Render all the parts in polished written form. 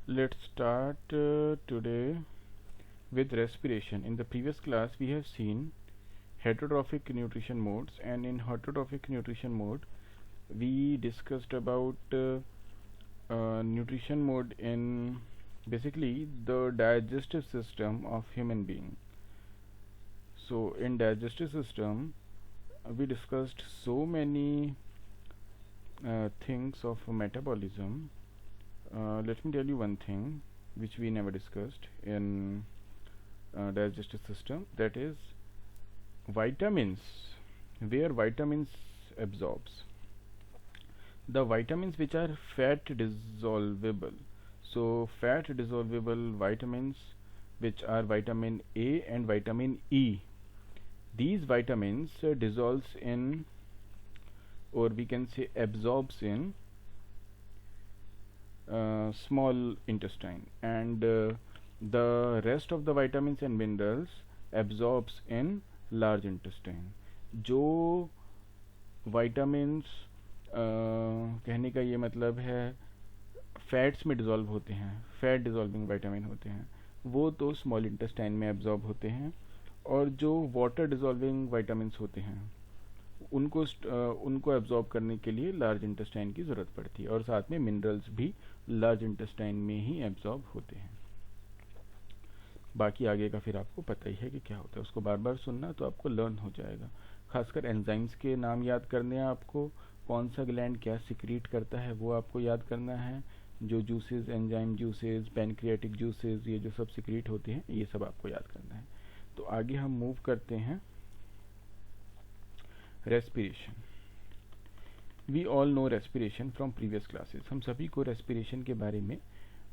Let's start today with respiration. In the previous class we have seen heterotrophic nutrition modes, and in heterotrophic nutrition mode we discussed about nutrition mode in basically the digestive system of human being. So in digestive system we discussed so many things of metabolism. Let me tell you one thing which we never discussed in digestive system, that is vitamins, where vitamins absorbs. The vitamins which are fat dissolvable, so fat dissolvable vitamins which are vitamin A and vitamin E, these vitamins dissolves in, or we can say absorbs in small intestine, and the rest of the vitamins and minerals absorbs in large intestine. जो vitamins कहने का ये मतलब है fats में dissolve होते हैं, fat डिज़ोल्विंग vitamin होते हैं, वो तो स्मॉल इंटेस्टाइन में एब्जॉर्ब होते हैं, और जो वाटर डिज़ोल्विंग विटामिन्स होते हैं उनको एब्जॉर्ब करने के लिए लार्ज इंटेस्टाइन की ज़रूरत पड़ती है, और साथ में मिनरल्स भी लार्ज इंटेस्टाइन में ही एब्जॉर्ब होते हैं। बाकी आगे का फिर आपको पता ही है कि क्या होता है, उसको बार बार सुनना तो आपको लर्न हो जाएगा। खासकर एंजाइम्स के नाम याद करने हैं आपको, कौन सा ग्लैंड क्या सिक्रीट करता है वो आपको याद करना है, जो juices, enzyme juices, pancreatic juices, ये जो सब सिक्रीट होते हैं ये सब आपको याद करना है। तो आगे हम मूव करते हैं respiration. We all know respiration from previous classes, हम सभी को रेस्पिरेशन के बारे में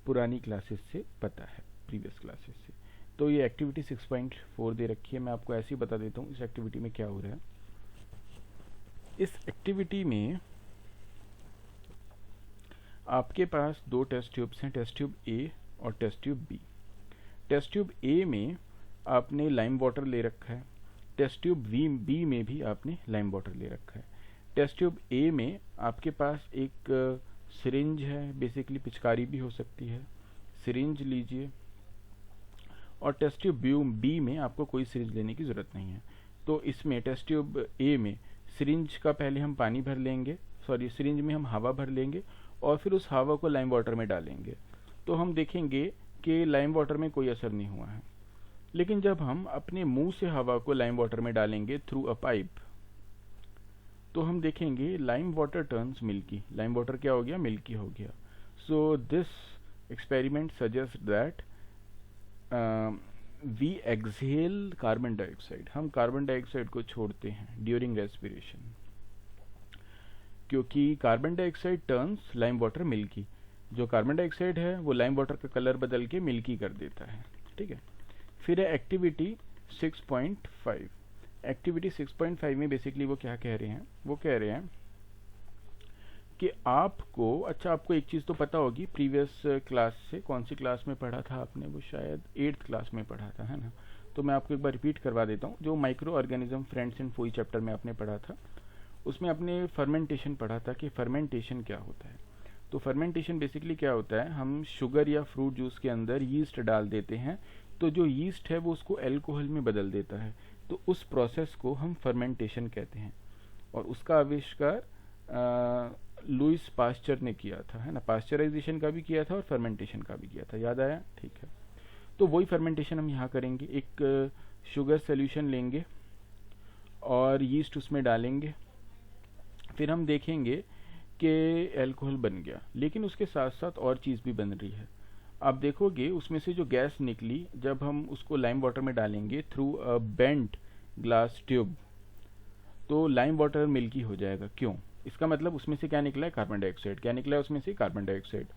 पुरानी क्लासेस से पता है, प्रीवियस क्लासेस से। तो ये एक्टिविटी 6.4 दे रखी है, मैं आपको ऐसे ही बता देता हूँ इस एक्टिविटी में क्या हो रहा है। इस एक्टिविटी में आपके पास दो टेस्ट ट्यूब्स हैं, टेस्ट ट्यूब ए और test tube B. Test tube A में आपने लाइम वाटर ले रखा है, टेस्ट ट्यूब बी में भी आपने लाइम वाटर ले रखा है। टेस्ट ट्यूब ए में आपके पास एक सिरिंज है, बेसिकली पिचकारी भी हो सकती है, सिरिंज लीजिए। और टेस्ट ट्यूब बी में आपको कोई सिरिंज लेने की ज़रूरत नहीं है। तो इसमें टेस्ट ट्यूब ए में सिरिंज का पहले हम पानी भर लेंगे, सॉरी सिरिंज में हम हवा भर लेंगे और फिर उस हवा को लाइम वाटर में डालेंगे। तो हम देखेंगे कि लाइम वाटर में कोई असर नहीं हुआ है, लेकिन जब हम अपने मुंह से हवा को लाइम वाटर में डालेंगे थ्रू अ पाइप, तो हम देखेंगे lime water turns milky. Lime water क्या हो गया? मिल्की हो गया। So this experiment suggest that we exhale carbon dioxide, हम कार्बन डाइऑक्साइड को छोड़ते हैं ड्यूरिंग रेस्पिरेशन, क्योंकि carbon dioxide turns lime water milky. जो कार्बन डाइऑक्साइड है वो लाइम वाटर का कलर बदल के मिल्की कर देता है, ठीक है। फिर है एक्टिविटी 6.5। एक्टिविटी 6.5 में बेसिकली वो क्या कह रहे हैं? वो कह रहे हैं कि आपको, अच्छा आपको एक चीज़ तो पता होगी प्रीवियस क्लास से, कौन सी क्लास में पढ़ा था आपने? वो शायद 8th क्लास में पढ़ा था, है ना? तो मैं आपको एक बार रिपीट करवा देता हूँ। जो microorganism friends and foe chapter में आपने पढ़ा था, उसमें आपने फर्मेंटेशन पढ़ा था कि फर्मेंटेशन क्या होता है। तो फर्मेंटेशन बेसिकली क्या होता है, हम शुगर या फ्रूट जूस के अंदर यीस्ट डाल देते हैं, तो जो यीस्ट है वो उसको अल्कोहल में बदल देता है, तो उस प्रोसेस को हम फर्मेंटेशन कहते हैं। और उसका आविष्कार लुइस पास्चर ने किया था, है ना? पास्चराइजेशन का भी किया था और फर्मेंटेशन का भी किया था, याद आया? ठीक है। तो वही फर्मेंटेशन हम यहाँ करेंगे। एक शुगर सोल्यूशन लेंगे और यीस्ट उसमें डालेंगे, फिर हम देखेंगे कि अल्कोहल बन गया, लेकिन उसके साथ साथ और चीज़ भी बन रही है। आप देखोगे उसमें से जो गैस निकली, जब हम उसको लाइम वाटर में डालेंगे through a bent glass tube, तो लाइम वाटर मिल्की हो जाएगा। क्यों? इसका मतलब उसमें से क्या निकला है? Carbon dioxide. क्या निकला है उसमें से? Carbon dioxide.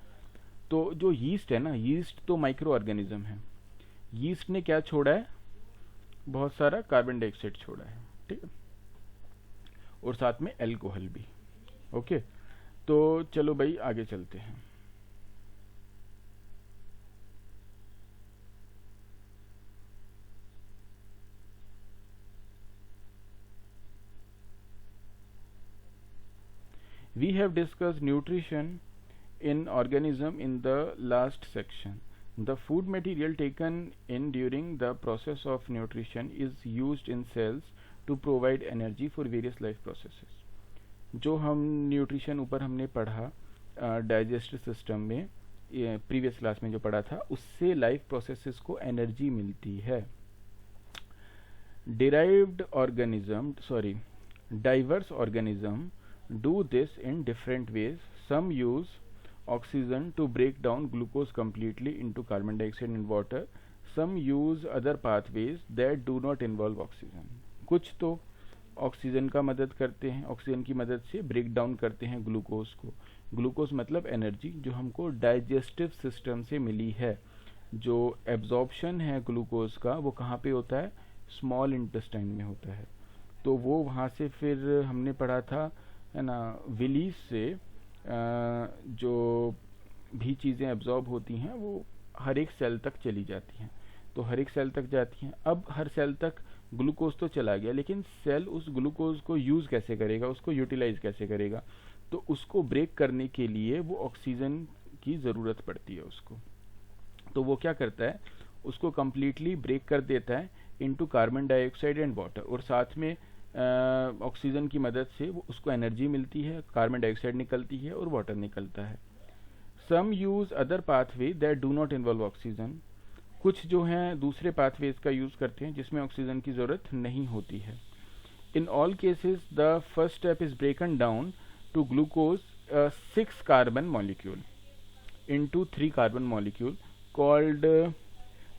तो जो यीस्ट है ना, यीस्ट तो माइक्रो ऑर्गेनिज्म है, यीस्ट ने क्या छोड़ा है? बहुत सारा कार्बन डाइऑक्साइड छोड़ा है, ठीक है, और साथ में अल्कोहल भी। ओके, तो चलो भाई आगे चलते हैं। We have discussed nutrition in organism in the last section. The food material taken in during the process of nutrition is used in cells to provide energy for various life processes. जो हम nutrition ऊपर हमने पढ़ा digestive system में, previous class में जो पढ़ा था, उससे लाइफ प्रोसेसेस को एनर्जी मिलती है. Diverse organism do this in different ways. Some use oxygen to break down glucose completely into carbon dioxide and water. Some use other pathways that do not involve oxygen. कुछ तो oxygen का मदद करते हैं, oxygen की मदद से break down करते हैं ग्लूकोज को. ग्लूकोज मतलब एनर्जी जो हमको डाइजेस्टिव सिस्टम से मिली है. जो एब्जॉर्प्शन है ग्लूकोज का वो कहाँ पे होता है? स्मॉल इंटेस्टाइन में होता है. तो वो वहाँ से फिर हमने पढ़ा था, है ना, विलीज से जो भी चीज़ें एब्जॉर्ब होती हैं वो हर एक सेल तक चली जाती हैं. तो हर एक सेल तक जाती हैं. अब हर सेल तक ग्लूकोज तो चला गया, लेकिन सेल उस ग्लूकोज को यूज़ कैसे करेगा, उसको यूटिलाइज कैसे करेगा? तो उसको ब्रेक करने के लिए वो ऑक्सीजन की ज़रूरत पड़ती है उसको. तो वो क्या करता है? उसको कम्प्लीटली ब्रेक कर देता है into carbon dioxide and water, और साथ में ऑक्सीजन की मदद से वो उसको एनर्जी मिलती है, कार्बन डाइऑक्साइड निकलती है और वाटर निकलता है. Some use other pathway that do not involve oxygen. कुछ जो हैं दूसरे पाथवेज का यूज करते हैं जिसमें ऑक्सीजन की जरूरत नहीं होती है. In all cases the first step is broken down to glucose 6 carbon molecule into 3 carbon molecule called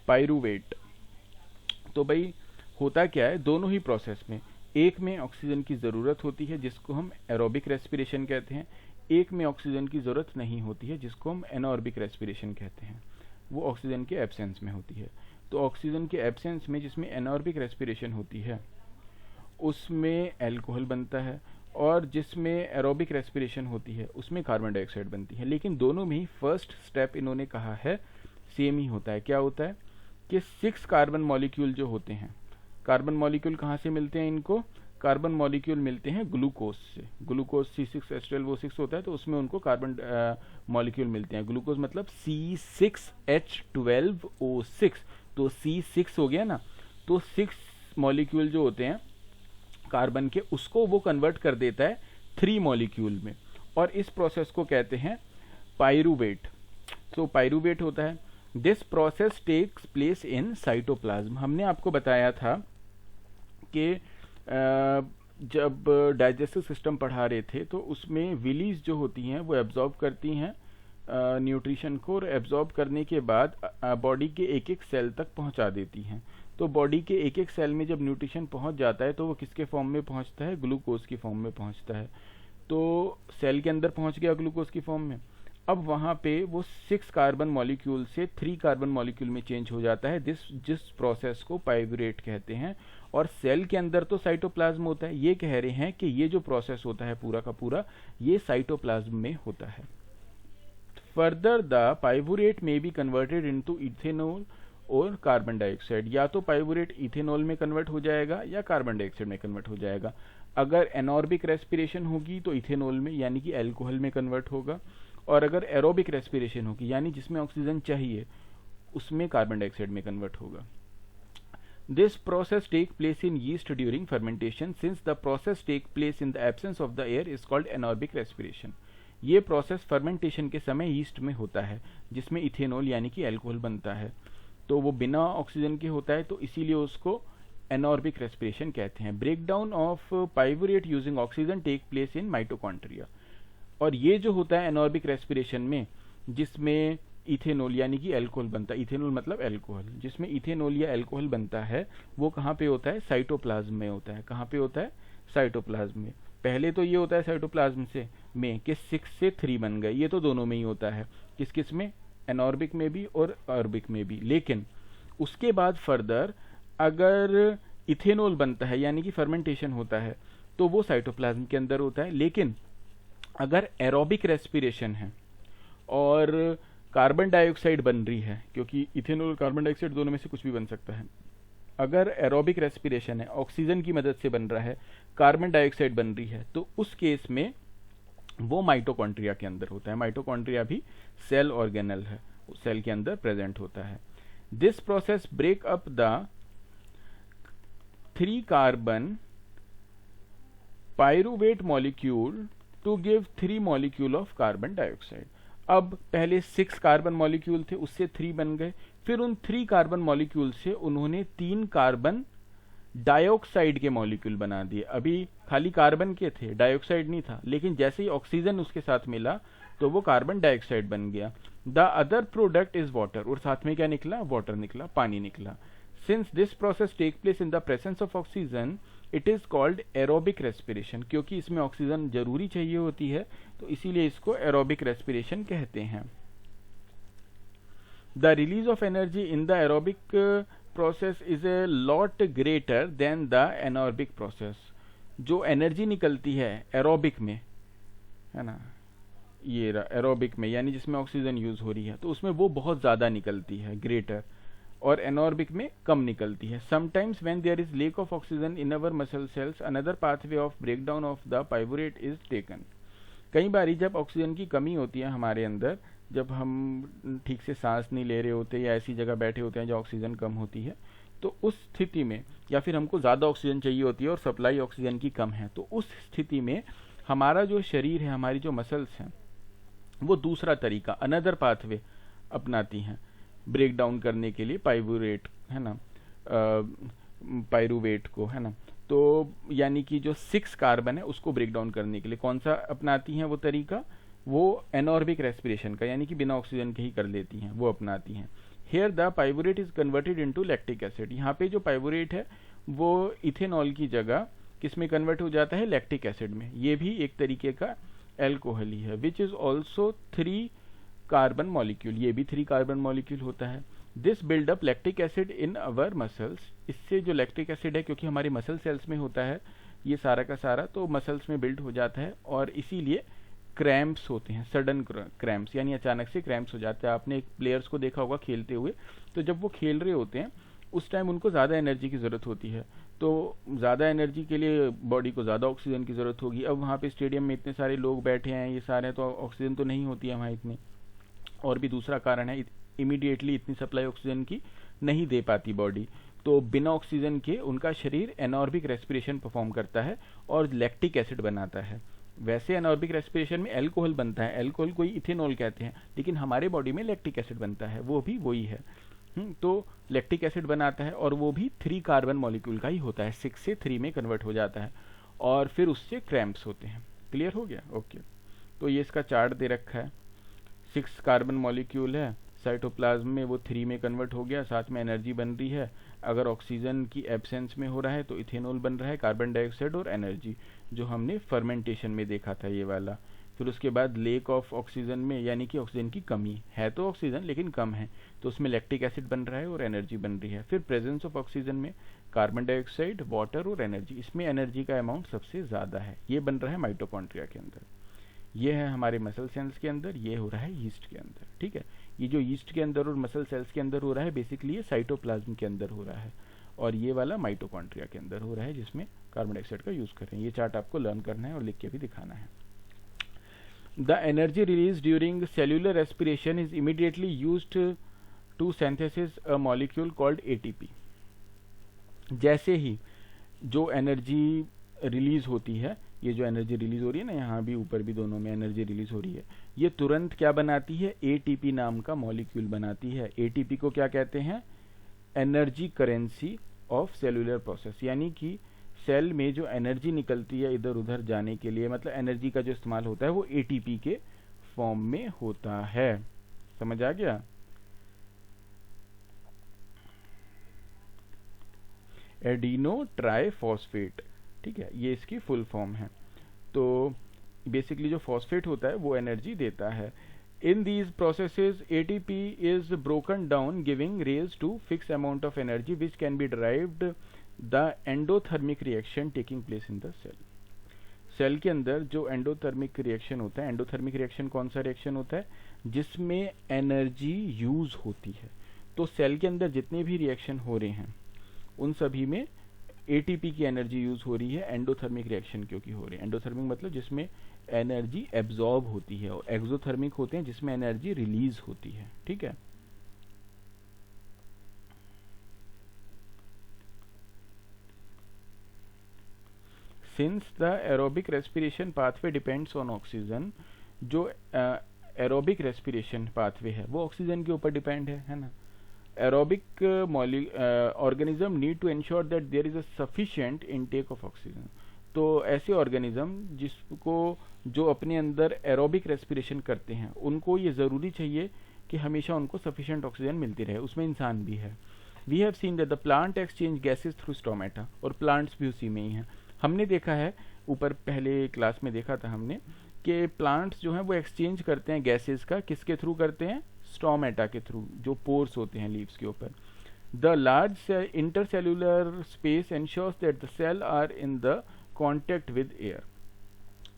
pyruvate. तो भाई होता क्या है दोनों ही प्रोसेस में? एक में ऑक्सीजन की ज़रूरत होती है जिसको हम एरोबिक रेस्पिरेशन कहते हैं, एक में ऑक्सीजन की ज़रूरत नहीं होती है जिसको हम एनारोबिक रेस्पिरेशन कहते हैं. वो ऑक्सीजन के एब्सेंस में होती है. तो ऑक्सीजन के एब्सेंस में जिसमें एनारोबिक रेस्पिरेशन होती है उसमें अल्कोहल बनता है, और जिसमें एरोबिक रेस्पिरेशन होती है उसमें कार्बन डाइऑक्साइड बनती है. लेकिन दोनों में ही फर्स्ट स्टेप इन्होंने कहा है सेम ही होता है. क्या होता है कि 6 कार्बन मॉलिक्यूल जो होते हैं, कार्बन मॉलिक्यूल कहाँ से मिलते हैं इनको? कार्बन मॉलिक्यूल मिलते हैं ग्लूकोज से. ग्लूकोज C6H12O6 होता है, तो उसमें उनको कार्बन मॉलिक्यूल मिलते हैं. ग्लूकोज मतलब C6H12O6, तो C6 हो गया ना. तो 6 मॉलिक्यूल जो होते हैं कार्बन के, उसको वो कन्वर्ट कर देता है 3 मॉलिक्यूल में, और इस प्रोसेस को कहते हैं पाइरूवेट. तो पाइरूवेट होता है. This process takes place in cytoplasm. हमने आपको बताया था कि जब डाइजेस्टिव सिस्टम पढ़ा रहे थे तो उसमें विलीज जो होती हैं वो एब्जॉर्ब करती हैं न्यूट्रिशन को, और एब्जॉर्ब करने के बाद बॉडी के एक एक सेल तक पहुंचा देती हैं. तो बॉडी के एक एक सेल में जब न्यूट्रिशन पहुंच जाता है तो वो किसके फॉर्म में पहुंचता है? ग्लूकोज की फॉर्म में पहुंचता है. तो सेल के अंदर पहुंच गया ग्लूकोज की फॉर्म में. अब वहाँ पे वो 6 कार्बन मॉलिक्यूल से 3 कार्बन मॉलिक्यूल में चेंज हो जाता है, जिस प्रोसेस को पाइरूवेट कहते हैं. और सेल के अंदर तो साइटोप्लाज्म होता है. ये कह रहे हैं कि ये जो प्रोसेस होता है पूरा का पूरा ये साइटोप्लाज्म में होता है. फर्दर द पाइरूवेट में बी कन्वर्टेड इनटू इथेनॉल और कार्बन डाइऑक्साइड. या तो पाइरूवेट इथेनॉल में कन्वर्ट हो जाएगा या कार्बन डाइऑक्साइड में कन्वर्ट हो जाएगा. अगर एनॉर्बिक रेस्पिरेशन होगी तो इथेनॉल में यानी कि अल्कोहल में कन्वर्ट होगा, और अगर एरोबिक रेस्पिरेशन होगी यानी जिसमें ऑक्सीजन चाहिए उसमें कार्बन डाइऑक्साइड में कन्वर्ट होगा. This process take place in yeast during fermentation. Since the process take place in the absence of the air is called anaerobic respiration. ये प्रोसेस फर्मेंटेशन के समय यीस्ट में होता है जिसमें इथेनॉल यानी कि अल्कोहल बनता है. तो वो बिना ऑक्सीजन के होता है, तो इसीलिए उसको एनॉर्बिक रेस्पिरेशन कहते हैं. Breakdown of pyruvate using oxygen take place in mitochondria. और ये जो होता है एनॉर्बिक रेस्पिरेशन में जिसमें इथेनॉल यानी कि अल्कोहल बनता है, इथेनॉल मतलब अल्कोहल, जिसमें इथेनॉल या अल्कोहल बनता है वो कहाँ पे होता है? साइटोप्लाज्म में होता है. कहाँ पे होता है? साइटोप्लाज्म में. पहले तो ये होता है साइटोप्लाज्म से में कि 6 से 3 बन गए, ये तो दोनों में ही होता है. किस किस में? एनॉर्बिक में भी और ऑर्बिक में भी. लेकिन उसके बाद फर्दर अगर इथेनॉल बनता है यानी कि फर्मेंटेशन होता है तो वो साइटोप्लाज्म के अंदर होता है. लेकिन अगर एरोबिक रेस्पिरेशन है और कार्बन डाइऑक्साइड बन रही है, क्योंकि इथेनॉल और कार्बन डाइऑक्साइड दोनों में से कुछ भी बन सकता है, अगर एरोबिक रेस्पिरेशन है, ऑक्सीजन की मदद से बन रहा है, कार्बन डाइऑक्साइड बन रही है, तो उस केस में वो माइटोकॉन्ड्रिया के अंदर होता है। माइटोकॉन्ड्रिया भी सेल ऑर्गेनल है, सेल के अंदर प्रेजेंट होता है। This process break up the 3 carbon pyruvate molecule to give 3 molecule of carbon dioxide. अब पहले 6 कार्बन मॉलिक्यूल थे, उससे 3 बन गए, फिर उन 3 कार्बन मॉलिक्यूल से उन्होंने 3 कार्बन डाइऑक्साइड के मॉलिक्यूल बना दिए। अभी खाली कार्बन के थे, डाइऑक्साइड नहीं था, लेकिन जैसे ही ऑक्सीजन उसके साथ मिला तो वो कार्बन डाइऑक्साइड बन गया। The other product is water, और साथ में क्या निकला? वाटर निकला, पानी निकला। Since this process take place in the presence of oxygen it is called aerobic respiration. क्योंकि इसमें ऑक्सीजन जरूरी चाहिए होती है तो इसीलिए इसको एरोबिक रेस्पिरेशन कहते हैं। The release of energy in the aerobic process is a lot greater than the anaerobic process. जो एनर्जी निकलती है एरोबिक में, है ना, ये एरोबिक में यानी जिसमें ऑक्सीजन यूज हो रही है, तो उसमें वो बहुत ज्यादा निकलती है, ग्रेटर, और एनॉर्बिक में कम निकलती है। Sometimes when there is lack of oxygen in our muscle cells another pathway of breakdown of the pyruvate is taken. कई बार जब ऑक्सीजन की कमी होती है हमारे अंदर, जब हम ठीक से सांस नहीं ले रहे होते या ऐसी जगह बैठे होते हैं जहाँ ऑक्सीजन कम होती है, तो उस स्थिति में, या फिर हमको ज़्यादा ऑक्सीजन चाहिए होती है और सप्लाई ऑक्सीजन की कम है, तो उस स्थिति में हमारा जो शरीर है, हमारी जो मसल्स हैं, वो दूसरा तरीका, अनदर पाथवे अपनाती हैं ब्रेक डाउन करने के लिए पाइवरेट, है ना, पाइरुवेट को, है ना। तो यानी कि जो 6 कार्बन है उसको ब्रेक डाउन करने के लिए कौन सा अपनाती हैं वो तरीका? वो एनॉर्बिक रेस्पिरेशन का, यानी कि बिना ऑक्सीजन के ही कर लेती हैं, वो अपनाती हैं। Here the pyruvate is converted into lactic acid. यहाँ पे जो पाइवरेट है वो इथेनॉल की जगह किस में कन्वर्ट हो जाता है? लैक्टिक एसिड में। ये भी एक तरीके का एल्कोहल ही है, which is also 3 carbon molecule, ये भी 3 कार्बन मॉलिक्यूल होता है। This build up lactic acid in our muscles. इससे जो लैक्टिक एसिड है, क्योंकि हमारे मसल सेल्स में होता है ये सारा का सारा, तो मसल्स में बिल्ड हो जाता है और इसीलिए क्रैम्प्स होते हैं, सडन क्रैम्प्स, यानी अचानक से क्रैम्प्स हो जाते हैं। आपने एक प्लेयर्स को देखा होगा खेलते हुए, तो जब वो खेल रहे होते हैं उस टाइम उनको ज़्यादा एनर्जी की ज़रूरत होती है, तो ज़्यादा एनर्जी के लिए बॉडी को ज़्यादा ऑक्सीजन की ज़रूरत होगी। अब वहाँ पे स्टेडियम में इतने सारे लोग बैठे हैं, ये सारे, तो ऑक्सीजन तो नहीं होती है वहाँ इतनी। और भी दूसरा कारण है, इमीडिएटली इतनी सप्लाई ऑक्सीजन की नहीं दे पाती बॉडी, तो बिना ऑक्सीजन के उनका शरीर एनॉर्बिक रेस्पिरेशन परफॉर्म करता है और लैक्टिक एसिड बनाता है। वैसे एनॉर्बिक रेस्पिरेशन में एल्कोहल बनता है, एल्कोहल को इथेनॉल कहते हैं, लेकिन हमारे बॉडी में लैक्टिक एसिड बनता है, वो भी वही है। तो लैक्टिक एसिड बनाता है और वो भी 3 कार्बन मॉलिक्यूल का ही होता है, 6 से 3 में कन्वर्ट हो जाता है और फिर उससे क्रैम्प्स होते हैं। क्लियर हो गया? ओके। तो ये इसका चार्ट दे रखा है, 6 कार्बन मॉलिक्यूल है, साइटोप्लाज्म में वो 3 में कन्वर्ट हो गया, साथ में एनर्जी बन रही है। अगर ऑक्सीजन की एब्सेंस में हो रहा है तो इथेनॉल बन रहा है, कार्बन डाइऑक्साइड और एनर्जी, जो हमने फर्मेंटेशन में देखा था ये वाला। फिर उसके बाद लेक ऑफ ऑक्सीजन में, यानी कि ऑक्सीजन की कमी है, तो ऑक्सीजन लेकिन कम है, तो उसमें लैक्टिक एसिड बन रहा है और एनर्जी बन रही है। फिर प्रेजेंस ऑफ ऑक्सीजन में कार्बन डाइऑक्साइड, वाटर और एनर्जी, इसमें एनर्जी का अमाउंट सबसे ज़्यादा है, ये बन रहा है माइटोकॉन्ड्रिया के अंदर। ये है हमारे मसल सेल्स के अंदर, ये हो रहा है यीस्ट के अंदर। ठीक है, ये जो यीस्ट के अंदर और मसल सेल्स के अंदर हो रहा है, बेसिकली ये साइटोप्लाज्म के अंदर हो रहा है, और ये वाला माइटोकॉन्ड्रिया के अंदर हो रहा है, जिसमें कार्बन डाइऑक्साइड का यूज कर रहे हैं। ये चार्ट आपको लर्न करना है और लिख के भी दिखाना है। The energy release during cellular respiration is immediately used to synthesis a molecule called ATP. जैसे ही जो एनर्जी रिलीज होती है, ये जो एनर्जी रिलीज हो रही है ना, यहाँ भी ऊपर भी दोनों में एनर्जी रिलीज हो रही है, ये तुरंत क्या बनाती है? एटीपी नाम का मॉलिक्यूल बनाती है। एटीपी को क्या कहते हैं? Energy currency of cellular process, यानी कि सेल में जो एनर्जी निकलती है इधर उधर जाने के लिए, मतलब एनर्जी का जो इस्तेमाल होता है वो एटीपी के फॉर्म में होता है। समझ आ गया? एडिनो ट्राइफॉस्फेट, ठीक है, ये इसकी फुल फॉर्म है। तो बेसिकली जो फॉस्फेट होता है वो एनर्जी देता है। In these processes ATP is broken down giving rise to fix amount of energy which can be derived the endothermic reaction taking place in the cell. Cell के अंदर जो एंडोथर्मिक रिएक्शन होता है, एंडोथर्मिक रिएक्शन कौन सा reaction होता है? जिसमें एनर्जी यूज होती है। तो सेल के अंदर जितने भी रिएक्शन हो रहे हैं उन सभी में एटीपी की एनर्जी यूज हो रही है, एंडोथर्मिक रिएक्शन क्योंकि हो रही है। एंडोथर्मिक मतलब जिसमें एनर्जी एब्जॉर्ब होती है, और एक्सोथर्मिक होते हैं जिसमें एनर्जी रिलीज होती है। ठीक है, since the aerobic respiration pathway depends on oxygen, जो एरोबिक रेस्पिरेशन पाथवे है वो ऑक्सीजन के ऊपर डिपेंड है ना। Aerobic organism need to ensure that there is a sufficient intake of oxygen. तो ऐसे ऑर्गेनिज्म जिसको जो अपने अंदर एरोबिक रेस्पिरेशन करते हैं उनको ये ज़रूरी चाहिए कि हमेशा उनको सफिशिएंट ऑक्सीजन मिलती रहे, उसमें इंसान भी है। We have seen that the plant exchange gases through stomata, और प्लांट्स भी उसी में ही हैं। हमने देखा है, ऊपर पहले क्लास में देखा था हमने कि प्लांट्स जो हैं वो एक्सचेंज करते हैं गैसेज का, किसके थ्रू करते हैं? स्टोमेटा के थ्रू, जो पोर्स होते हैं लीव्स के ऊपर। The large intercellular space ensures that the cell are in the contact with air.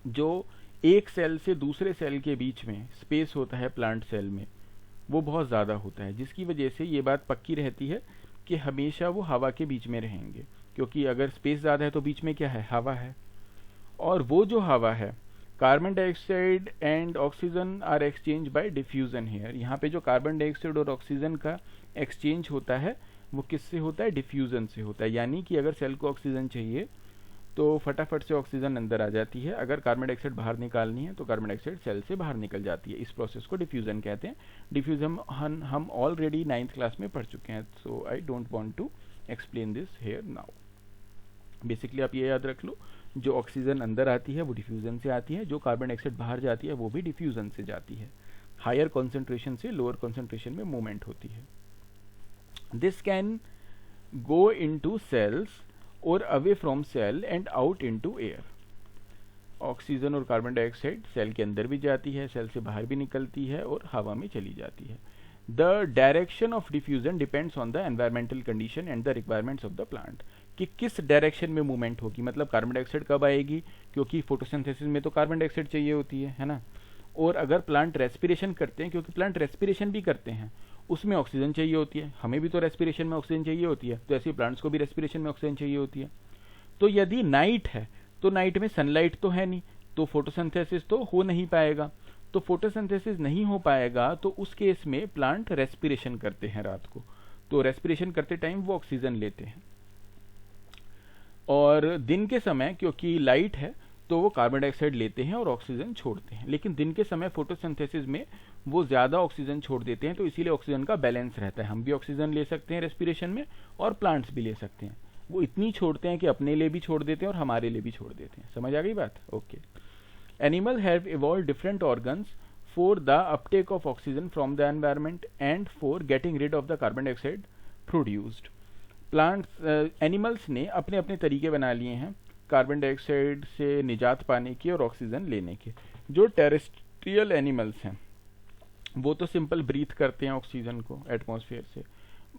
जो एक सेल से दूसरे सेल के बीच में स्पेस होता है प्लांट सेल में, वो बहुत ज़्यादा होता है, जिसकी वजह से ये बात पक्की रहती है कि हमेशा वो हवा के बीच में रहेंगे, क्योंकि अगर स्पेस ज़्यादा है तो बीच में क्या है? हवा है। और वो जो हवा है, carbon dioxide and oxygen are exchange by diffusion here. यहाँ पे जो कार्बन डाइऑक्साइड और ऑक्सीजन का एक्सचेंज होता है वो किससे होता है? डिफ्यूजन से होता है। यानी कि अगर सेल को ऑक्सीजन चाहिए तो फटाफट से ऑक्सीजन अंदर आ जाती है, अगर कार्बन डाइऑक्साइड बाहर निकालनी है तो कार्बन डाइऑक्साइड सेल से बाहर निकल जाती है। इस प्रोसेस को डिफ्यूजन कहते हैं। डिफ्यूजन हम ऑलरेडी 9th क्लास में पढ़ चुके हैं, so I don't want to explain this here now. Basically आप ये याद रख लो, जो ऑक्सीजन अंदर आती है वो डिफ्यूजन से आती है, जो कार्बन डाइऑक्साइड बाहर जाती है वो भी डिफ्यूजन से जाती है। हायर कॉन्सेंट्रेशन से लोअर कॉन्सेंट्रेशन में मूवमेंट होती है। This can go into cells और away from cell and out into air. Oxygen और कार्बन डाइऑक्साइड सेल के अंदर भी जाती है, सेल से बाहर भी निकलती है और हवा में चली जाती है। The direction of diffusion depends on the environmental condition and the requirements of the plant, कि किस डायरेक्शन में मूवमेंट होगी, मतलब कार्बन डाइऑक्साइड कब आएगी, क्योंकि फोटोसिंथेसिस में तो कार्बन डाइऑक्साइड चाहिए होती है ना। और अगर प्लांट रेस्पिरेशन करते हैं, क्योंकि प्लांट रेस्पिरेशन भी करते हैं, उसमें ऑक्सीजन चाहिए होती है, हमें भी तो रेस्पिरेशन में ऑक्सीजन चाहिए होती है, तो ऐसे प्लांट्स को भी रेस्पिरेशन में ऑक्सीजन चाहिए होती है। तो यदि नाइट है तो नाइट में सनलाइट तो है नहीं, तो फोटोसिंथेसिस तो हो नहीं पाएगा। तो फोटोसिंथेसिस नहीं हो पाएगा तो उस केस में प्लांट रेस्पिरेशन करते हैं रात को, तो रेस्पिरेशन करते टाइम वो ऑक्सीजन लेते हैं। और दिन के समय क्योंकि लाइट है तो वो कार्बन डाइऑक्साइड लेते हैं और ऑक्सीजन छोड़ते हैं, लेकिन दिन के समय फोटोसिंथेसिस में वो ज़्यादा ऑक्सीजन छोड़ देते हैं, तो इसीलिए ऑक्सीजन का बैलेंस रहता है। हम भी ऑक्सीजन ले सकते हैं रेस्पिरेशन में और प्लांट्स भी ले सकते हैं। वो इतनी छोड़ते हैं कि अपने लिए भी छोड़ देते हैं और हमारे लिए भी छोड़ देते हैं। समझ आ गई बात? Okay. Animal have evolve different organs for the uptake of oxygen from the environment and for getting rid of the carbon dioxide produced. Plants animals ने अपने अपने तरीके बना लिए हैं कार्बन डाइऑक्साइड से निजात पाने के और ऑक्सीजन लेने के। जो टेरेस्ट्रियल एनिमल्स हैं वो तो सिंपल ब्रीथ करते हैं ऑक्सीजन को एटमॉस्फेयर से,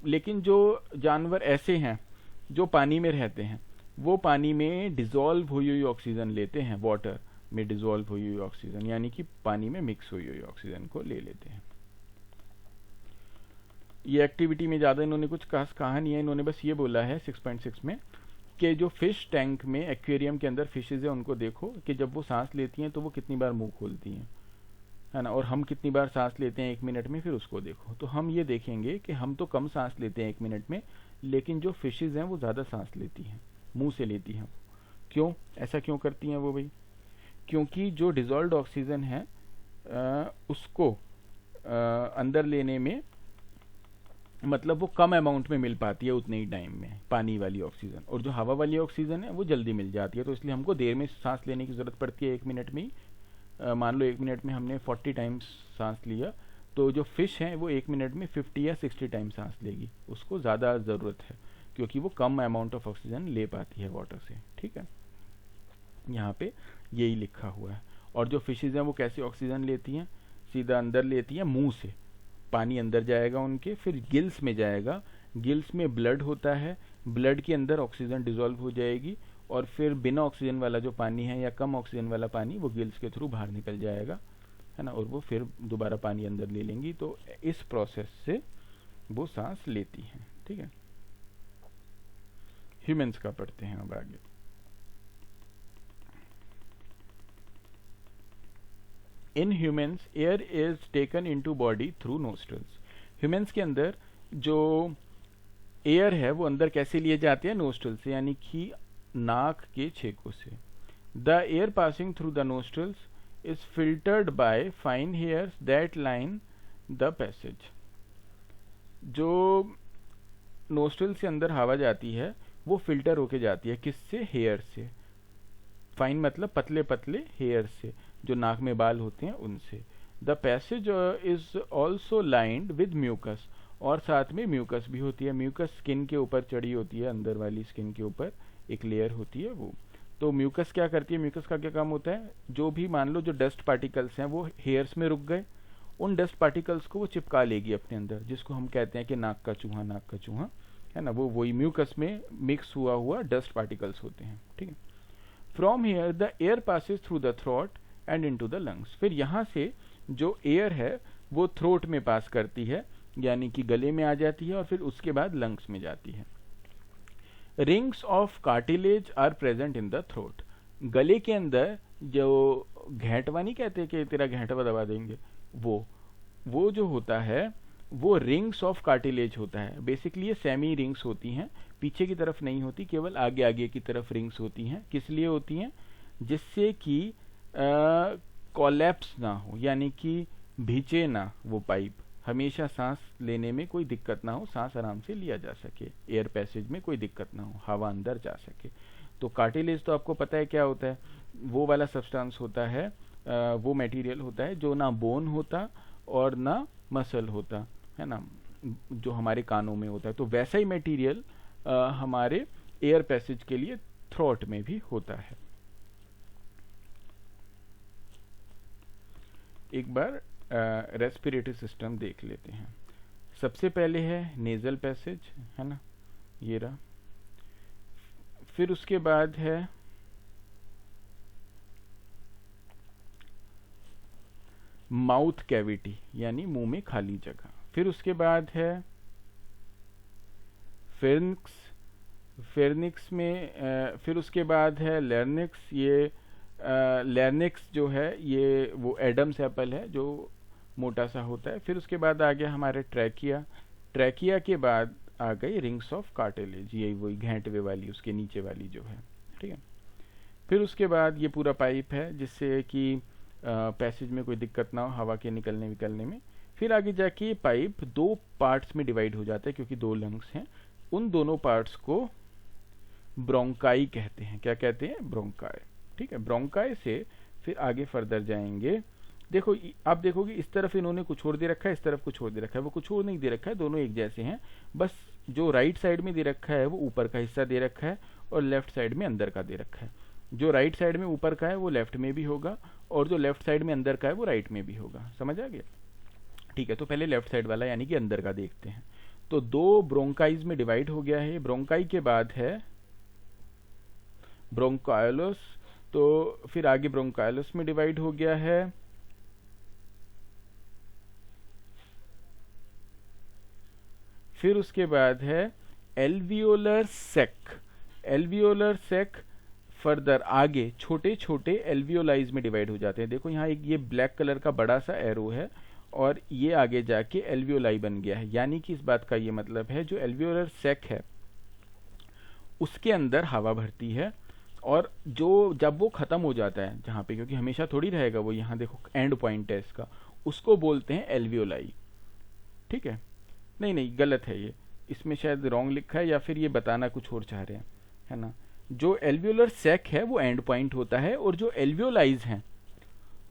लेकिन जो जानवर ऐसे हैं जो पानी में रहते हैं वो पानी में डिजॉल्व हुई हुई ऑक्सीजन लेते हैं, वाटर में डिजॉल्व हुई हुई ऑक्सीजन, यानी कि पानी में मिक्स हुई हुई ऑक्सीजन को ले लेते हैं। ये एक्टिविटी में ज़्यादा इन्होंने कुछ खास कहा नहीं है, इन्होंने बस ये बोला है 6.6 में कि जो फिश टैंक में एक्वेरियम के अंदर फिशेज है उनको देखो कि जब वो सांस लेती हैं तो वो कितनी बार मुंह खोलती हैं, है ना, और हम कितनी बार सांस लेते हैं 1 मिनट में, फिर उसको देखो। तो हम ये देखेंगे कि हम तो कम सांस लेते हैं 1 मिनट में, लेकिन जो फिशेज हैं वो ज़्यादा सांस लेती हैं, मुंह से लेती हैं। क्यों ऐसा क्यों करती हैं वो भाई? क्योंकि जो डिजॉल्व्ड ऑक्सीजन है उसको अंदर लेने में मतलब वो कम अमाउंट में मिल पाती है उतने ही टाइम में, पानी वाली ऑक्सीजन, और जो हवा वाली ऑक्सीजन है वो जल्दी मिल जाती है, तो इसलिए हमको देर में सांस लेने की ज़रूरत पड़ती है 1 मिनट में ही। मान लो 1 मिनट में हमने 40 टाइम्स सांस लिया, तो जो फिश है वो 1 मिनट में 50 या 60 टाइम्स सांस लेगी, उसको ज़्यादा ज़रूरत है क्योंकि वो कम अमाउंट ऑफ ऑक्सीजन ले पाती है वाटर से। ठीक है, यहाँ पे यही लिखा हुआ है। और जो फिशेज हैं वो कैसे ऑक्सीजन लेती हैं? सीधा अंदर लेती हैं मुंह से, पानी अंदर जाएगा उनके, फिर गिल्स में जाएगा, गिल्स में ब्लड होता है, ब्लड के अंदर ऑक्सीजन डिजॉल्व हो जाएगी और फिर बिना ऑक्सीजन वाला जो पानी है या कम ऑक्सीजन वाला पानी वो गिल्स के थ्रू बाहर निकल जाएगा, है ना, और वो फिर दोबारा पानी अंदर ले लेंगी। तो इस प्रोसेस से वो सांस लेती हैं। ठीक है, ह्यूमंस का पढ़ते हैं अब आगे। In humans air is taken into body through nostrils. Humans के अंदर जो एयर है वो अंदर कैसे लिए जाते हैं? नोस्ट्रल से, यानी कि नाक के छेकों से। The air passing through the nostrils is filtered by fine hairs that line the passage. जो नोस्ट्रल से अंदर हवा जाती है वो फिल्टर होके जाती है, किससे? हेयर से। फाइन मतलब पतले पतले हेयर से, जो नाक में बाल होते हैं उनसे। The passage is also lined with mucus, और साथ में म्यूकस भी होती है। म्यूकस स्किन के ऊपर चढ़ी होती है, अंदर वाली स्किन के ऊपर एक लेयर होती है वो। तो म्यूकस क्या करती है? म्यूकस का क्या काम होता है? जो भी मान लो जो डस्ट पार्टिकल्स हैं वो हेयर्स में रुक गए, उन डस्ट पार्टिकल्स को वो चिपका लेगी अपने अंदर, जिसको हम कहते हैं कि नाक का चूहा, नाक का चूहा है ना, वो वही म्यूकस में मिक्स हुआ हुआ डस्ट पार्टिकल्स होते हैं। ठीक है। From here the air passes through the throat and into the lungs. फिर यहाँ से जो एयर है वो थ्रोट में पास करती है, यानी कि गले में आ जाती है, और फिर उसके बाद लंग्स में जाती है। Rings of cartilage are present in the throat. गले के अंदर जो घेंटवा नहीं कहते कि तेरा घेंटवा दबा देंगे, वो जो होता है वो रिंग्स ऑफ कार्टिलेज होता है। बेसिकली ये सेमी रिंग्स होती हैं, पीछे की तरफ नहीं होती, केवल आगे आगे की तरफ रिंग्स होती हैं। किस लिए होती हैं? जिससे कि कोलैप्स ना हो, यानी कि भींचे ना वो पाइप, हमेशा सांस लेने में कोई दिक्कत ना हो, सांस आराम से लिया जा सके, एयर पैसेज में कोई दिक्कत ना हो, हवा अंदर जा सके। तो कार्टिलेज तो आपको पता है क्या होता है? वो वाला सब्सटेंस होता है, वो मटेरियल होता है जो ना बोन होता और ना मसल होता है ना, जो हमारे कानों में होता है। तो वैसा ही मटेरियल हमारे एयर पैसेज के लिए थ्रोट में भी होता है। एक बार रेस्पिरेटरी सिस्टम देख लेते हैं। सबसे पहले है नेजल पैसेज, है ना, ये रहा। फिर उसके बाद है माउथ कैविटी, यानी मुंह में खाली जगह। फिर उसके बाद है फेरिंक्स, फेरिंक्स में फिर उसके बाद है लैरिंक्स। ये लैरिंक्स जो है ये वो एडम्स एप्पल है जो मोटा सा होता है। फिर उसके बाद आ गया हमारे ट्रैकिया। ट्रैकिया के बाद आ गई रिंग्स ऑफ कार्टिलेज, ये वही घेंटवे वाली, उसके नीचे वाली जो है। ठीक है। फिर उसके बाद ये पूरा पाइप है जिससे कि पैसेज में कोई दिक्कत ना हो हवा के निकलने विकलने में। फिर आगे जाके ये पाइप दो पार्ट्स में डिवाइड हो जाता है, क्योंकि दो लंग्स हैं। उन दोनों पार्ट्स को ब्रोंकाई कहते हैं। क्या कहते हैं? ब्रोंकाई। ठीक है। ब्रोंकाई से फिर आगे फर्दर जाएंगे। देखो, आप देखोगे इस तरफ इन्होंने कुछ और दे रखा है, इस तरफ कुछ और दे रखा है। वो कुछ और नहीं दे रखा है, दोनों एक जैसे हैं। बस जो राइट साइड में दे रखा है वो ऊपर का हिस्सा दे रखा है, और लेफ्ट साइड में अंदर का दे रखा है। जो राइट साइड में ऊपर का है वो लेफ्ट में भी होगा, और जो लेफ्ट साइड में अंदर का है वो राइट में भी होगा। समझ आ गया? ठीक है। तो पहले लेफ्ट साइड वाला यानी कि अंदर का देखते हैं। तो दो ब्रोंकाइज में डिवाइड हो गया है। ब्रोंकाई के बाद है ब्रोंकायलोस, तो फिर आगे ब्रोंकायलोस में डिवाइड हो गया है। फिर उसके बाद है एल्वियोलर सेक। एल्वियोलर सेक फर्दर आगे छोटे छोटे एल्वियोलाइज में डिवाइड हो जाते हैं। देखो यहाँ एक ये ब्लैक कलर का बड़ा सा एरो है, और ये आगे जाके एल्वियोलाई बन गया है। यानी कि इस बात का ये मतलब है जो एल्वियोलर सेक है उसके अंदर हवा भरती है, और जो जब वो खत्म हो जाता है जहाँ पे, क्योंकि हमेशा थोड़ी रहेगा वो, यहाँ देखो एंड पॉइंट है इसका, उसको बोलते हैं एल्वियोलाई। ठीक है। नहीं गलत है ये, इसमें शायद रॉन्ग लिखा है, या फिर ये बताना कुछ और चाह रहे हैं, है ना। जो एल्वियोलर सेक है वो एंड पॉइंट होता है, और जो एल्वियोलाइज हैं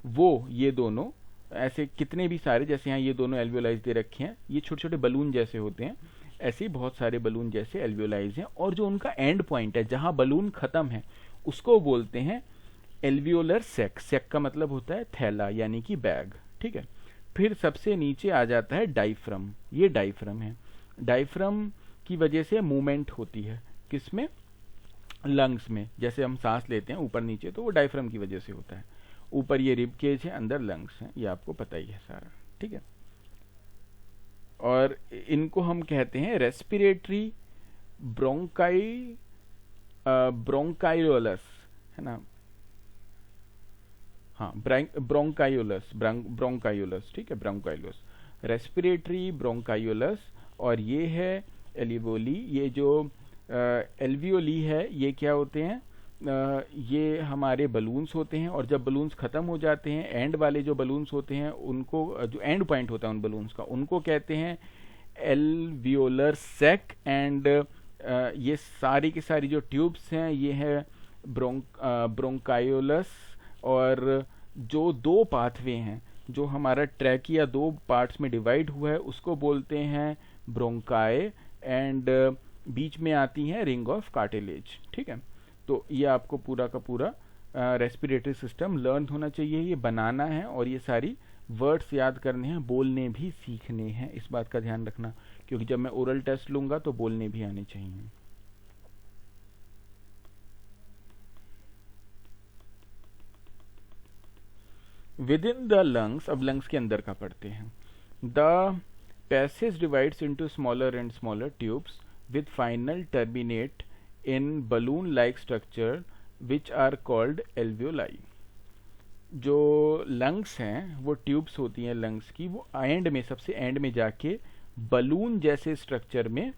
वो ये दोनों ऐसे कितने भी सारे, जैसे यहाँ ये दोनों एल्वियोलाइज दे रखे हैं, ये छोटे छोटे बलून जैसे होते हैं, ऐसे ही बहुत सारे बलून जैसे एल्वियोलाइज हैं। और जो उनका एंड पॉइंट है जहां बलून खत्म है उसको बोलते हैं एल्वियोलर सेक। सेक का मतलब होता है थैला, यानी कि बैग। ठीक है। फिर सबसे नीचे आ जाता है डायफ्रम। ये डायफ्रम है। डायफ्रम की वजह से मूवमेंट होती है, किसमें? लंग्स में। जैसे हम सांस लेते हैं ऊपर नीचे, तो वो डायफ्रम की वजह से होता है। ऊपर ये रिब केज है, अंदर लंग्स हैं, ये आपको पता ही है सारा। ठीक है। और इनको हम कहते हैं रेस्पिरेटरी ब्रोंकाइलोलस, है ना। हाँ, ब्रोंकायोलस, ब्रोंकायोलस, ठीक है, ब्रोंकायोलस, रेस्पिरेटरी ब्रोंकायोलस। और ये है एल्वियोली। ये जो एल्वियोली है ये क्या होते हैं, ये हमारे बलून्स होते हैं, और जब बलून्स खत्म हो जाते हैं, एंड वाले जो बलून्स होते हैं उनको, जो एंड पॉइंट होता है उन बलून्स का, उनको कहते हैं एल्वियोलर सैक। एंड ये सारी की सारी जो ट्यूब्स हैं ये है ब्रोंकायोलस। और जो दो पाथवे हैं, जो हमारा ट्रैकिया दो पार्ट्स में डिवाइड हुआ है, उसको बोलते हैं ब्रोंकाई। एंड बीच में आती है रिंग ऑफ कार्टिलेज, ठीक है। तो ये आपको पूरा का पूरा रेस्पिरेटरी सिस्टम लर्न होना चाहिए, ये बनाना है, और ये सारी वर्ड्स याद करने हैं, बोलने भी सीखने हैं। इस बात का ध्यान रखना, क्योंकि जब मैं ओरल टेस्ट लूंगा तो बोलने भी आने चाहिए। विद इन द लंग्स, अब लंग्स के अंदर का पढ़ते हैं। The passage divides into smaller and smaller tubes with final terminate in balloon like structure which are called alveoli. जो लंग्स हैं वो ट्यूब्स होती हैं लंग्स की, वो एंड में, सबसे एंड में जाके बलून जैसे स्ट्रक्चर में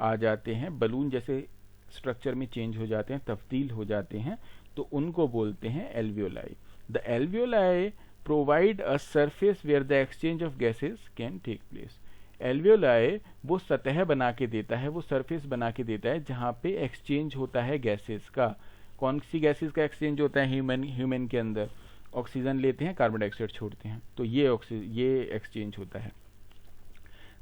आ जाते हैं, बलून जैसे स्ट्रक्चर में चेंज हो जाते हैं, तब्दील हो जाते हैं, तो उनको बोलते हैं alveoli. The alveoli provide a surface where the exchange of gases can take place. Alveoli वो सतह बना के देता है, वो सरफेस बना के देता है जहाँ पे एक्सचेंज होता है गैसेस का। कौन सी गैसेस का एक्सचेंज होता है? ह्यूमन के अंदर ऑक्सीजन लेते हैं, कार्बन डाइऑक्साइड छोड़ते हैं, तो ये एक्सचेंज होता है।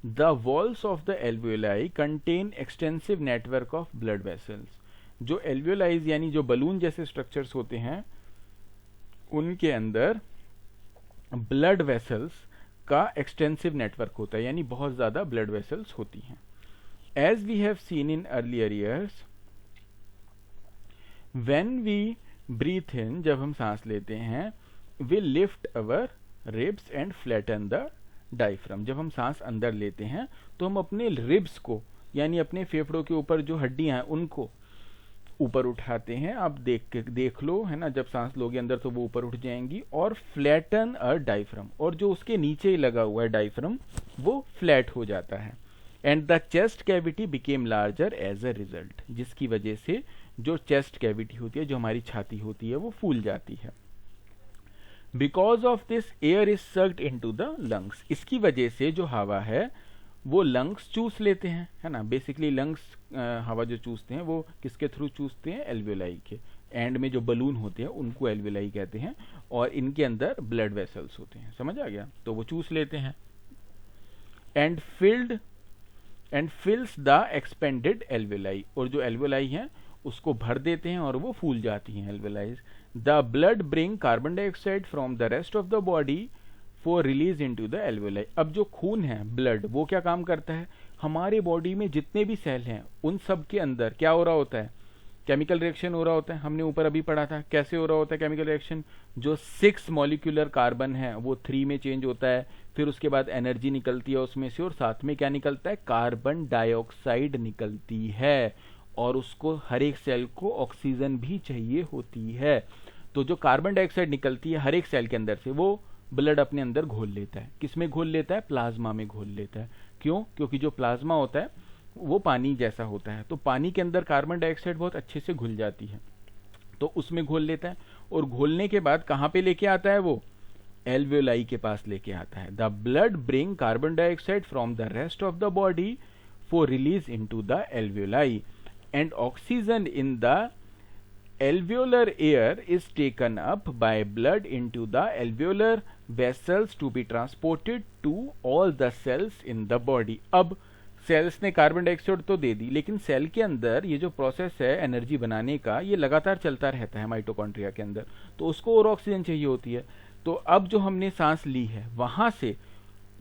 The walls of the alveoli contain extensive network of blood vessels. जो एल्वियोलाइज यानी जो बलून जैसे स्ट्रक्चर्स होते हैं उनके अंदर ब्लड वेसल्स का एक्सटेंसिव नेटवर्क होता है, यानी बहुत ज्यादा ब्लड वेसल्स होती हैं। As we have seen in earlier years, when we breathe in, जब हम सांस लेते हैं, we lift our ribs and flatten the diaphragm. जब हम सांस अंदर लेते हैं तो हम अपने रिब्स को, यानी अपने फेफड़ों के ऊपर जो हड्डियां हैं उनको ऊपर उठाते हैं। आप देख लो, है ना, जब सांस लोगे अंदर तो वो ऊपर उठ जाएंगी। और फ्लैटन अ डायफ्राम, और जो उसके नीचे लगा हुआ है डायफ्राम वो फ्लैट हो जाता है। And the chest cavity became larger as a result, जिसकी वजह से जो चेस्ट कैविटी होती है, जो हमारी छाती होती है, वो फूल जाती है। Because of this air is sucked into the lungs, इसकी वजह से जो हवा है वो लंग्स चूस लेते हैं, है ना। बेसिकली लंग्स हवा जो चूसते हैं वो किसके थ्रू चूसते हैं? एल्वियोलाई के। एंड में जो बलून होते हैं उनको एल्वियोलाई कहते हैं, और इनके अंदर ब्लड वेसल्स होते हैं, समझ आ गया? तो वो चूस लेते हैं। एंड फिल्स द एक्सपेंडेड एल्वियोलाई, और जो एल्वियोलाई हैं उसको भर देते हैं और वो फूल जाती हैं एल्वियोलाइज। The blood bring carbon dioxide from the rest of the body for release into the alveoli. अब जो खून है, ब्लड, वो क्या काम करता है? हमारे बॉडी में जितने भी सेल हैं उन सब के अंदर क्या हो रहा होता है? केमिकल रिएक्शन हो रहा होता है। हमने ऊपर अभी पढ़ा था कैसे हो रहा होता है केमिकल रिएक्शन। जो 6 मॉलिक्यूलर कार्बन है वो 3 में चेंज होता है, फिर उसके बाद एनर्जी निकलती है उसमें से, और साथ में क्या निकलता है? कार्बन डाइऑक्साइड निकलती है, और उसको हर एक सेल को ऑक्सीजन भी चाहिए होती है। तो जो कार्बन डाइऑक्साइड निकलती है हर एक सेल के अंदर से, वो ब्लड अपने अंदर घोल लेता है। किसमें घोल लेता है? प्लाज्मा में घोल लेता है। क्यों? क्योंकि जो प्लाज्मा होता है वो पानी जैसा होता है, तो पानी के अंदर कार्बन डाइऑक्साइड बहुत अच्छे से घुल जाती है, तो उसमें घोल लेता है। और घोलने के बाद कहां पे लेके आता है? वो एल्वियोलाई के पास लेके आता है। The blood bring carbon dioxide from the rest of the body for release into the alveoli, and oxygen in the alveolar air is taken up by blood into the alveolar vessels to be transported to all the cells in the body। अब sales ने carbon dioxide तो दे दी, लेकिन cell के अंदर ये जो process है energy बनाने का, ये लगातार चलता रहता है माइटोकॉन्ड्रिया के अंदर, तो उसको और ऑक्सीजन चाहिए होती है। तो अब जो हमने सांस ली है वहां से,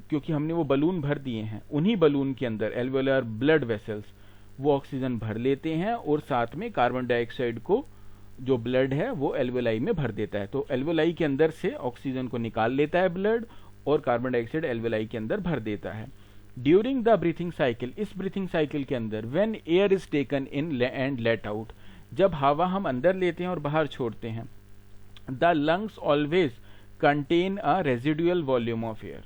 क्योंकि हमने वो बलून भर दिए हैं, उन्हीं बलून के अंदर एल्वेओलर ब्लड वेसल्स वो ऑक्सीजन भर लेते हैं, और साथ में कार्बन डाइऑक्साइड को जो ब्लड है वो एल्वेओलाई में भर देता है। तो एल्वेओलाई के अंदर से ऑक्सीजन को निकाल लेता है ब्लड, और कार्बन डाइऑक्साइड एल्वेओलाई के अंदर भर देता है। ड्यूरिंग द ब्रीथिंग साइकिल, इस ब्रीथिंग साइकिल के अंदर, when air is taken in and let out, जब हवा हम अंदर लेते हैं और बाहर छोड़ते हैं, the lungs always contain a residual volume of air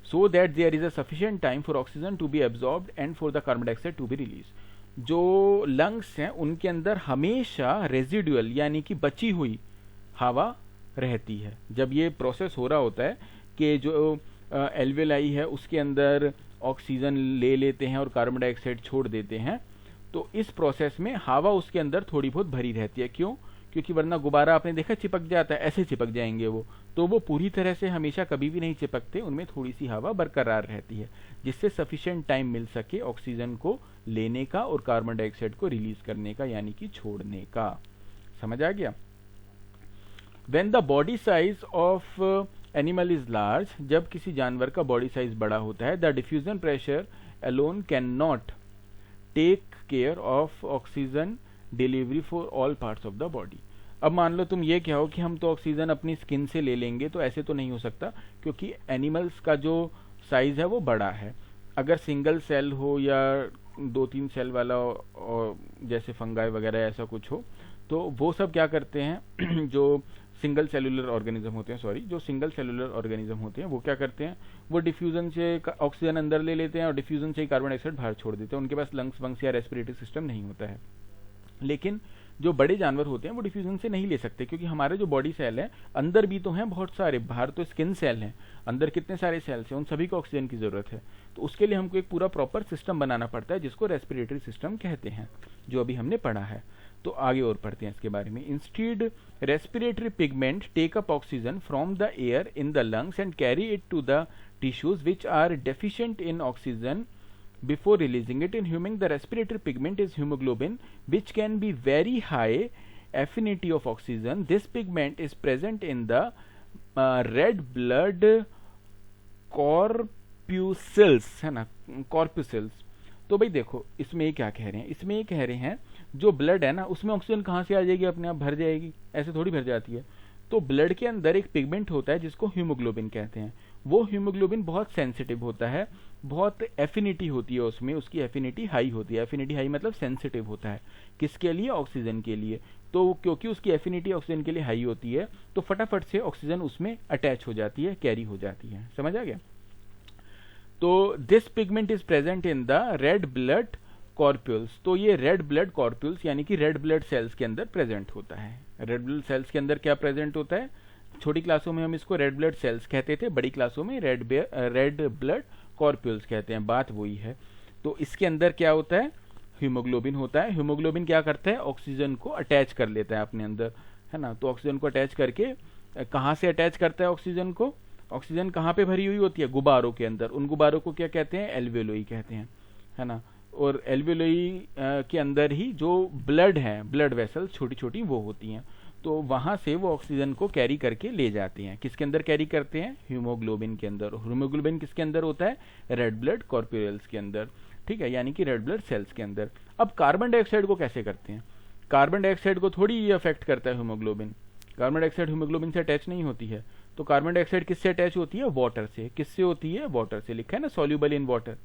so that there is a sufficient time for oxygen to be absorbed and for the carbon dioxide to be released. जो लंग्स हैं उनके अंदर हमेशा रेजिडुअल यानी कि बची हुई हवा रहती है. जब ये प्रोसेस हो रहा होता है कि जो एल्वेलाई है उसके अंदर ऑक्सीजन ले लेते हैं और कार्बन डाइऑक्साइड छोड़ देते हैं, तो इस प्रोसेस में हवा उसके अंदर थोड़ी बहुत भरी रहती है. क्यों? क्योंकि वरना गुब्बारा आपने देखा चिपक जाता है, ऐसे चिपक जाएंगे वो, तो वो पूरी तरह से हमेशा कभी भी नहीं चिपकते, उनमें थोड़ी सी हवा बरकरार रहती है जिससे सफिशिएंट टाइम मिल सके ऑक्सीजन को लेने का और कार्बन डाइऑक्साइड को रिलीज करने का यानी कि छोड़ने का. समझ आ गया? When the body size of animal is large, जब किसी जानवर का बॉडी साइज बड़ा होता है, the diffusion pressure alone cannot take care of oxygen delivery for all parts of the body. अब मान लो तुम ये कहो कि हम तो ऑक्सीजन अपनी स्किन से ले लेंगे, तो ऐसे तो नहीं हो सकता क्योंकि एनिमल्स का जो साइज है वो बड़ा है. अगर सिंगल सेल हो या 2-3 सेल वाला और जैसे फंगाई वगैरह ऐसा कुछ हो, तो वो सब क्या करते हैं जो सिंगल सेलुलर ऑर्गेनिज्म होते हैं, जो सिंगल सेलुलर ऑर्गेनिज्म होते हैं वो क्या करते हैं, वो डिफ्यूजन से ऑक्सीजन अंदर ले लेते हैं और डिफ्यूजन से ही कार्बन डाइऑक्साइड बाहर छोड़ देते हैं. उनके पास लंग्स वंग्स या रेस्पिरेटरी सिस्टम नहीं होता है. लेकिन जो बड़े जानवर होते हैं वो डिफ्यूजन से नहीं ले सकते क्योंकि हमारे जो बॉडी सेल है अंदर भी तो हैं बहुत सारे, बाहर तो स्किन सेल हैं, अंदर कितने सारे सेल्स हैं, उन सभी को ऑक्सीजन की जरूरत है. तो उसके लिए हमको एक पूरा प्रॉपर सिस्टम बनाना पड़ता है जिसको रेस्पिरेटरी सिस्टम कहते हैं, जो अभी हमने पढ़ा है. तो आगे और पढ़ते हैं इसके बारे में. Instead respiratory pigment take up oxygen from the air in the lungs and carry it to the tissues which are deficient in oxygen before releasing it. In human, the respiratory pigment is hemoglobin, which can be very high affinity of oxygen. This pigment is present in the red blood corpuscles, है ना, corpuscles. तो भाई देखो इसमें ये क्या कह रहे हैं, इसमें ये कह रहे हैं जो ब्लड है ना उसमें ऑक्सीजन कहाँ से आ जाएगी, अपने आप भर जाएगी, ऐसे थोड़ी भर जाती है. तो ब्लड के अंदर एक पिगमेंट होता है जिसको हीमोग्लोबिन कहते हैं. वो हीमोग्लोबिन बहुत सेंसिटिव होता है, बहुत एफिनिटी होती है उसमें, उसकी एफिनिटी हाई होती है. एफिनिटी हाई मतलब सेंसिटिव होता है. किसके लिए? ऑक्सीजन के लिए. तो क्योंकि उसकी एफिनिटी ऑक्सीजन के लिए हाई होती है तो फटाफट से ऑक्सीजन उसमें अटैच हो जाती है, कैरी हो जाती है. समझ आ गया? तो this pigment is present in the red blood corpuscles. तो ये रेड ब्लड कॉर्प्यूल्स यानी कि रेड ब्लड सेल्स के अंदर प्रेजेंट होता है. रेड ब्लड सेल्स के अंदर क्या प्रेजेंट होता है? छोटी क्लासों में हम इसको रेड ब्लड सेल्स कहते थे, बड़ी क्लासों में रेड ब्लड कॉर्प्यूल्स कहते हैं. बात वही है. तो इसके अंदर क्या होता है? हीमोग्लोबिन होता है. हीमोग्लोबिन क्या करता है? ऑक्सीजन को अटैच कर लेता है अपने अंदर, है ना. तो ऑक्सीजन को अटैच करके कहाँ से अटैच करता है ऑक्सीजन को? ऑक्सीजन कहाँ पे भरी हुई होती है? गुब्बारों के अंदर. उन गुब्बारों को क्या कहते हैं? एल्वेलोई कहते हैं, है ना. और एल्वेलोई के अंदर ही जो ब्लड है, ब्लड वेसल्स छोटी छोटी वो होती हैं. तो वहां से वो ऑक्सीजन को कैरी करके ले जाते हैं. किसके अंदर कैरी करते हैं? हीमोग्लोबिन के अंदर. हीमोग्लोबिन किसके अंदर होता है? रेड ब्लड कॉर्प्यूल्स के अंदर. ठीक है, यानी कि रेड ब्लड सेल्स के अंदर. अब कार्बन डाइऑक्साइड को कैसे करते हैं? कार्बन डाइऑक्साइड को थोड़ी ये अफेक्ट करता है हीमोग्लोबिन. कार्बन डाइऑक्साइड हीमोग्लोबिन से अटैच नहीं होती है. तो कार्बन डाइऑक्साइड किससे अटैच होती है? वाटर से. किससे होती है? वाटर से. लिखा है ना सॉल्यूबल इन वाटर.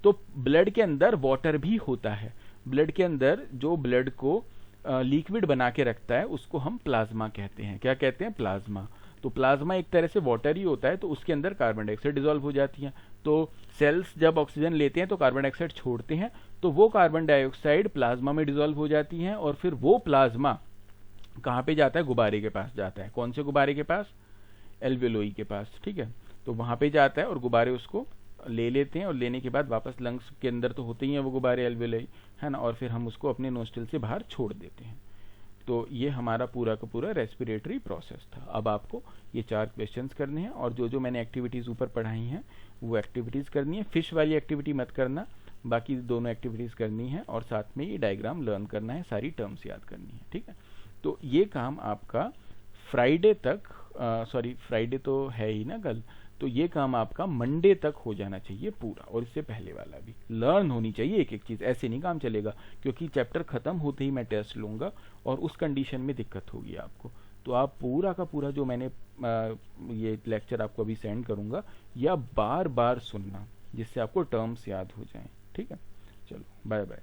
तो ब्लड के अंदर वाटर भी होता है. ब्लड के अंदर जो ब्लड को लिक्विड बना के रखता है उसको हम प्लाज्मा कहते हैं. क्या कहते हैं? प्लाज्मा. तो प्लाज्मा एक तरह से वाटर ही होता है, तो उसके अंदर कार्बन डाइऑक्साइड डिसॉल्व हो जाती है. तो सेल्स जब ऑक्सीजन लेते हैं तो कार्बन डाइऑक्साइड छोड़ते हैं, तो वो कार्बन डाइऑक्साइड प्लाज्मा में डिसॉल्व हो जाती है और फिर वो प्लाज्मा कहाँ पे जाता है? गुब्बारे के पास जाता है. कौन से गुब्बारे के पास? एल्वेलोई के पास. ठीक है, तो वहां पे जाता है और गुब्बारे उसको ले लेते हैं और लेने के बाद वापस लंग्स के अंदर तो होते ही हैं वो गुब्बारे एल्वेलोई, है ना, और फिर हम उसको अपने नोस्ट्रिल से बाहर छोड़ देते हैं. तो ये हमारा पूरा का पूरा रेस्पिरेटरी प्रोसेस था. अब आपको ये 4 क्वेश्चंस करने हैं और जो जो मैंने एक्टिविटीज ऊपर पढ़ाई हैं वो एक्टिविटीज करनी है. फिश वाली एक्टिविटी मत करना, बाकी दोनों एक्टिविटीज करनी है और साथ में ये डायग्राम लर्न करना है, सारी टर्म्स याद करनी है. ठीक है, तो ये काम आपका फ्राइडे तक, फ्राइडे तो है ही ना कल, तो ये काम आपका मंडे तक हो जाना चाहिए पूरा, और इससे पहले वाला भी लर्न होनी चाहिए. एक एक चीज, ऐसे नहीं काम चलेगा क्योंकि चैप्टर खत्म होते ही मैं टेस्ट लूंगा और उस कंडीशन में दिक्कत होगी आपको. तो आप पूरा का पूरा जो मैंने ये लेक्चर आपको अभी सेंड करूंगा या बार बार सुनना जिससे आपको टर्म्स याद हो जाएं. ठीक है, चलो बाय बाय.